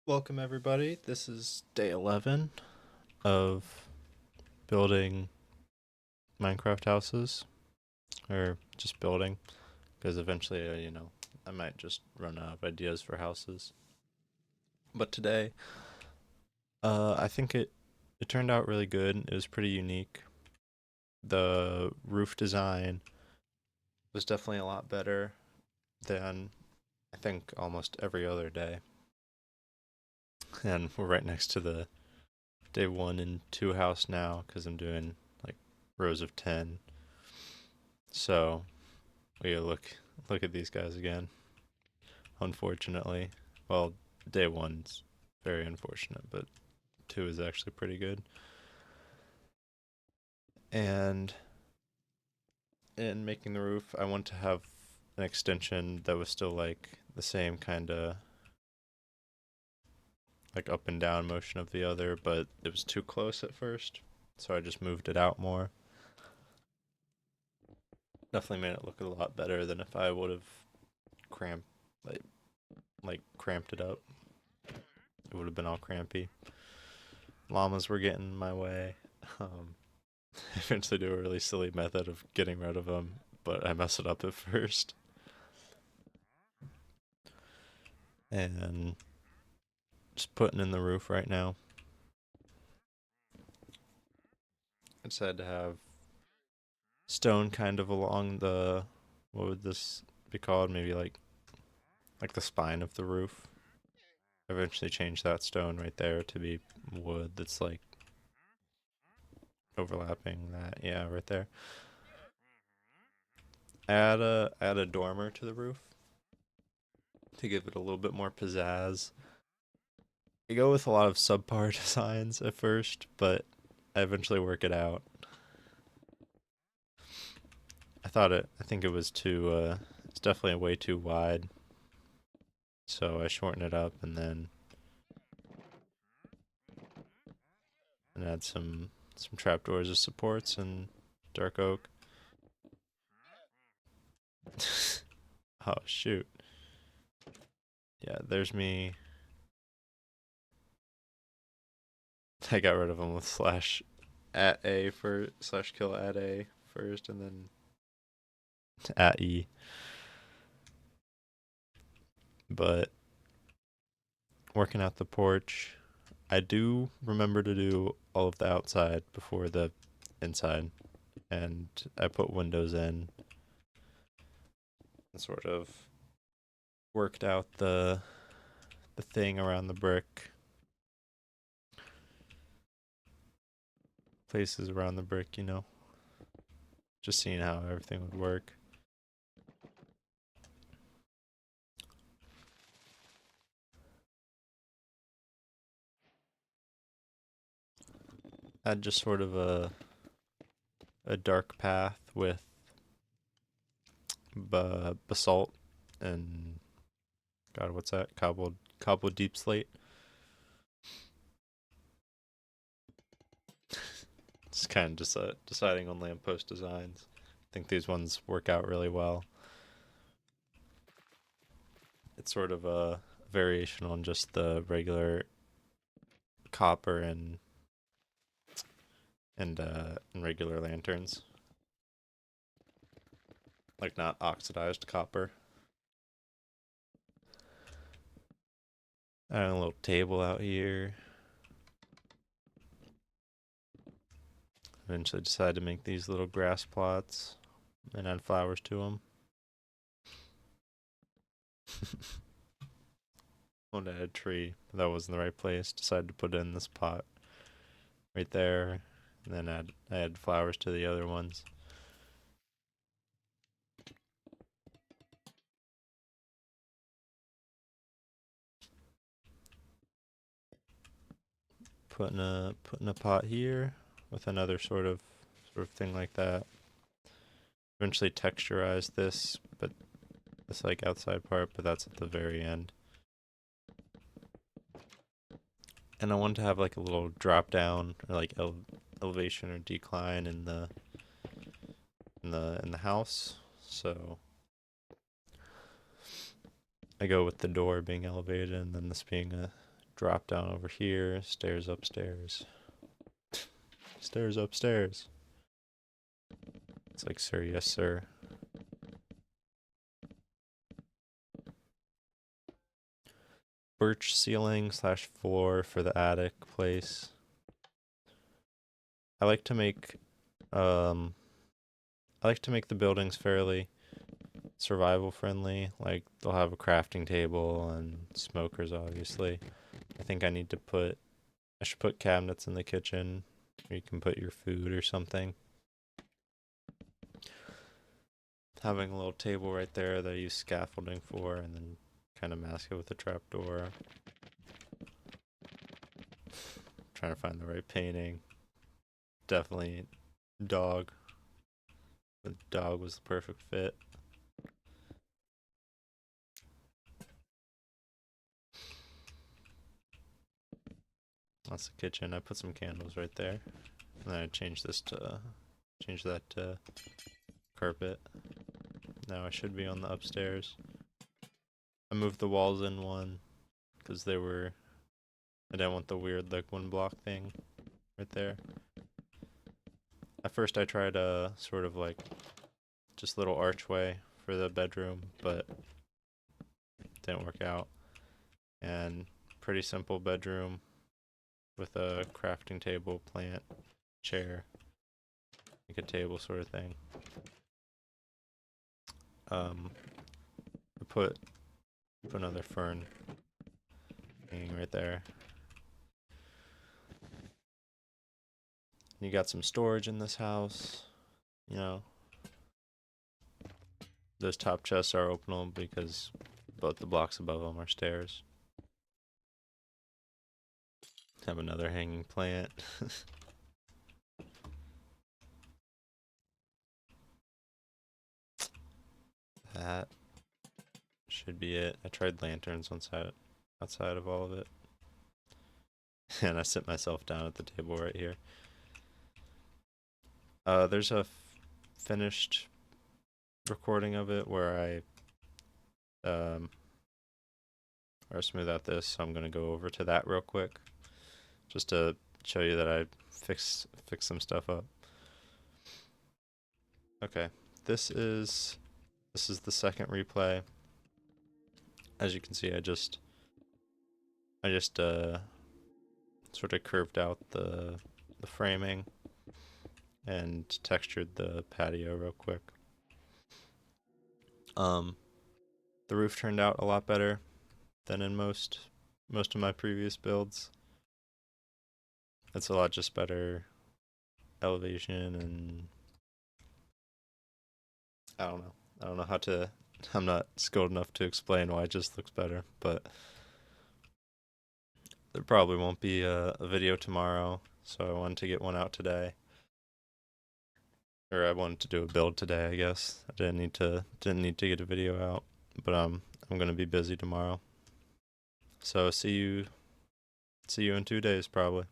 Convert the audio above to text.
Welcome, everybody. This is day 11 of building Minecraft houses, or just building, because eventually, I might just run out of ideas for houses. But today, I think it turned out really good. It was pretty unique. The roof design was definitely a lot better than I think almost every other day. And we're right next to the day 1 and 2 house now, because I'm doing like rows of 10. So we look at these guys again. Unfortunately, well, day 1's very unfortunate, but 2 is actually pretty good. And in making the roof, I want to have an extension that was still like the same kind of like up and down motion of the other, but it was too close at first, so I just moved it out more. Definitely made it look a lot better than if I would have cramped like cramped it up. It would have been all crampy. Llamas were getting in my way. Um, I eventually do a really silly method of getting rid of them, but I mess it up at first. And just putting in the roof right now. I decided to have stone kind of along the, what would this be called? Maybe like the spine of the roof. I eventually changed that stone right there to be wood that's like overlapping that. Yeah, right there. Add a dormer to the roof to give it a little bit more pizzazz. I go with a lot of subpar designs at first, but I eventually work it out. I think it was it's definitely way too wide. So I shorten it up and add some trapdoors as supports and dark oak. Oh shoot. Yeah, there's me. I got rid of them with slash at A for slash kill at A first and then at E. But working out the porch, I do remember to do all of the outside before the inside, and I put windows in and sort of worked out the thing around the brick, places around the brick, just seeing how everything would work. I had just sort of a dark path with basalt and God, what's that? Cobbled deep slate. Just kind of just deciding on lamppost designs. I think these ones work out really well. It's sort of a variation on just the regular copper and regular lanterns, like not oxidized copper. I have a little table out here. Eventually decided to make these little grass plots and add flowers to them. Wanted to add a tree, but that wasn't the right place. Decided to put it in this pot right there, and then add flowers to the other ones. Putting a pot here with another sort of thing like that. Eventually texturize this, but this like outside part, but that's at the very end. And I want to have like a little drop down or like elevation or decline in the house. So I go with the door being elevated and then this being a drop down over here, stairs upstairs. Stairs upstairs. It's like, sir, yes, sir. Birch ceiling slash floor for the attic place. I like to make um the buildings fairly survival friendly. Like they'll have a crafting table and smokers obviously. I think I should put cabinets in the kitchen where you can put your food or something. Having a little table right there that I use scaffolding for and then kind of mask it with a trapdoor. Trying to find the right painting. Definitely dog. The dog was the perfect fit. That's the kitchen. I put some candles right there. And then I change that to carpet. Now I should be on the upstairs. I moved the walls in one because I didn't want the weird like one block thing right there. At first I tried a sort of like just little archway for the bedroom, but didn't work out. And pretty simple bedroom with a crafting table, plant, chair, like a table sort of thing. I put another fern hanging right there. You got some storage in this house, you know. Those top chests are openable because both the blocks above them are stairs. Have another hanging plant. That should be it. I tried lanterns outside of all of it. And I sit myself down at the table right here. There's a finished recording of it where I smooth out this, so I'm gonna go over to that real quick, just to show you that I fix some stuff up. Okay, this is the second replay. As you can see, I just sort of curved out the framing and textured the patio real quick. The roof turned out a lot better than in most of my previous builds. It's a lot just better elevation, and I don't know how to. I'm not skilled enough to explain why it just looks better, but there probably won't be a video tomorrow, so I wanted to get one out today. Or I wanted to do a build today, I guess. I didn't need to get a video out, but I'm gonna be busy tomorrow. So see you in 2 days probably.